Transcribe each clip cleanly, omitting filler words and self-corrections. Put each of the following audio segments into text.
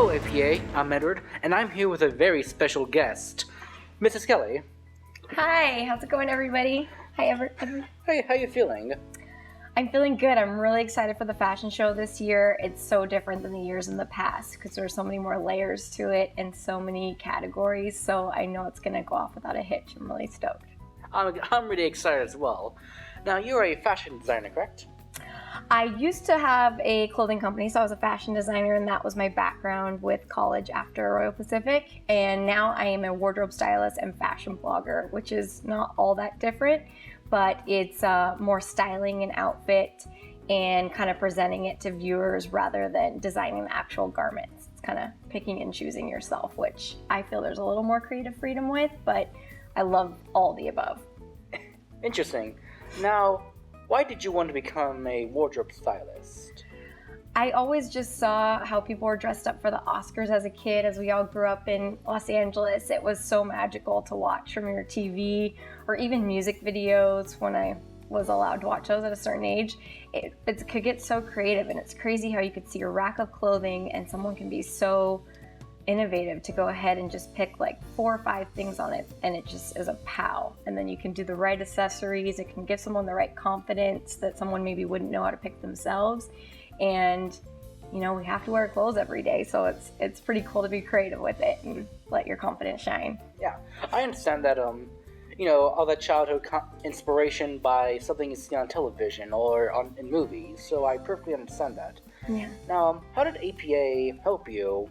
Hello, APA. I'm Edward, and I'm here with a very special guest, Mrs. Kelly. Hi, how's it going, everybody? Hi, Edward. Hey, how you feeling? I'm feeling good. I'm really excited for the fashion show this year. It's so different than the years in the past because there's so many more layers to it and so many categories. So I know it's going to go off without a hitch. I'm really stoked. I'm really excited as well. Now, you're a fashion designer, correct? I used to have a clothing company, so I was a fashion designer, and that was my background with college after Royal Pacific. And now I am a wardrobe stylist and fashion blogger, which is not all that different, but it's more styling an outfit and kind of presenting it to viewers rather than designing the actual garments. It's kind of picking and choosing yourself, which I feel there's a little more creative freedom with, but I love all the above. Interesting. Now, why did you want to become a wardrobe stylist? I always just saw how people were dressed up for the Oscars as a kid, as we all grew up in Los Angeles. It was so magical to watch from your TV or even music videos when I was allowed to watch those at a certain age. It could get so creative, and it's crazy how you could see a rack of clothing and someone can be so innovative to go ahead and just pick like 4 or 5 things on it, and it just is a pow. And then you can do the right accessories. It can give someone the right confidence that someone maybe wouldn't know how to pick themselves. And you know, we have to wear clothes every day, so it's pretty cool to be creative with it and let your confidence shine. Yeah, I understand that all that childhood inspiration by something you see on television or in movies, so I perfectly understand that. Yeah. Now, how did APA help you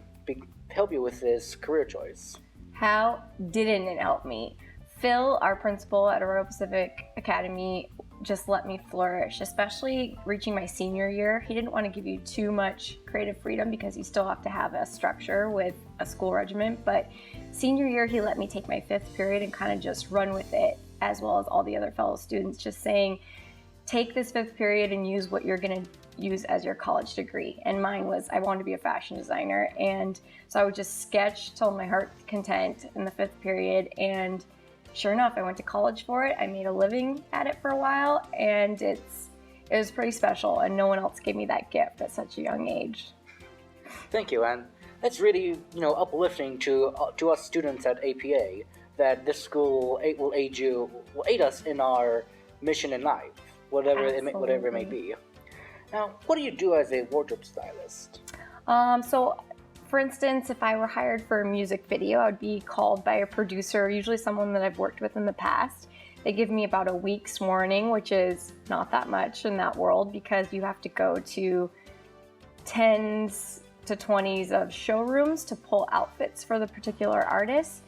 with this career choice? How didn't it help me? Phil, our principal at Royal Pacific Academy, just let me flourish, especially reaching my senior year. He didn't want to give you too much creative freedom because you still have to have a structure with a school regimen. But senior year, he let me take my 5th period and kind of just run with it, as well as all the other fellow students, just saying, take this 5th period and use what you're going to use as your college degree. And mine was, I wanted to be a fashion designer. And so I would just sketch till my heart's content in the 5th period. And sure enough, I went to college for it. I made a living at it for a while, and it was pretty special, and no one else gave me that gift at such a young age. Thank you, and that's really, uplifting to us students at APA, that this school will aid us in our mission in life, whatever it may be. Now, what do you do as a wardrobe stylist? So, for instance, if I were hired for a music video, I would be called by a producer, usually someone that I've worked with in the past. They give me about a week's warning, which is not that much in that world because you have to go to 10s to 20s of showrooms to pull outfits for the particular artist.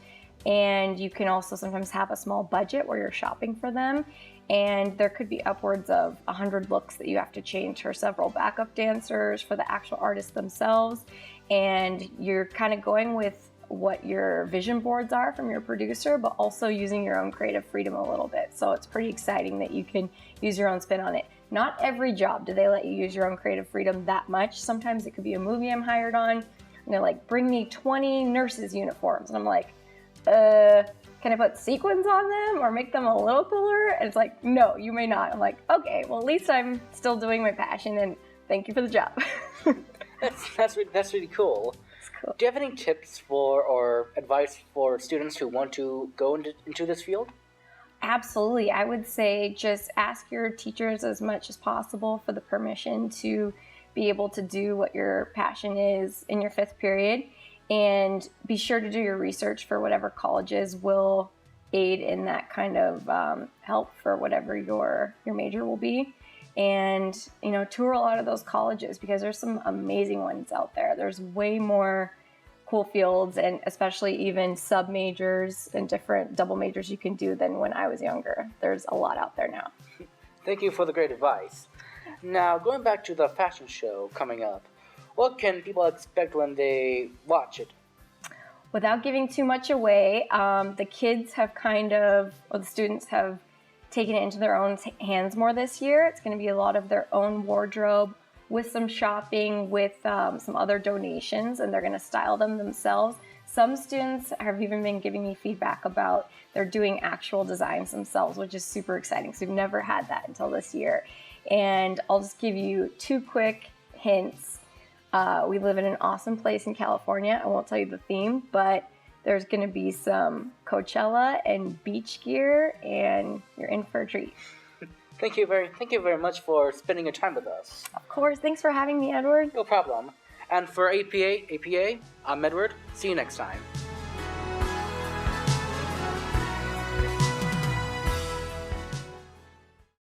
And you can also sometimes have a small budget where you're shopping for them. And there could be upwards of 100 looks that you have to change for several backup dancers, for the actual artists themselves. And you're kind of going with what your vision boards are from your producer, but also using your own creative freedom a little bit. So it's pretty exciting that you can use your own spin on it. Not every job do they let you use your own creative freedom that much. Sometimes it could be a movie I'm hired on, and they're like, bring me 20 nurses' uniforms. And I'm like, can I put sequins on them or make them a little cooler? And it's like, no, you may not. I'm like, okay, well, at least I'm still doing my passion, and thank you for the job. That's really cool. Cool. Do you have any tips or advice for students who want to go into this field? Absolutely. I would say just ask your teachers as much as possible for the permission to be able to do what your passion is in your 5th period. And be sure to do your research for whatever colleges will aid in that kind of help for whatever your major will be. And, tour a lot of those colleges because there's some amazing ones out there. There's way more cool fields and especially even sub-majors and different double majors you can do than when I was younger. There's a lot out there now. Thank you for the great advice. Now, going back to the fashion show coming up, what can people expect when they watch it? Without giving too much away, the kids have the students have taken it into their own hands more this year. It's going to be a lot of their own wardrobe with some shopping, with some other donations, and they're going to style them themselves. Some students have even been giving me feedback about they're doing actual designs themselves, which is super exciting. So we've never had that until this year. And I'll just give you 2 quick hints. We live in an awesome place in California. I won't tell you the theme, but there's going to be some Coachella and beach gear, and you're in for a treat. Thank you very much for spending your time with us. Of course. Thanks for having me, Edward. No problem. And for APA, I'm Edward. See you next time.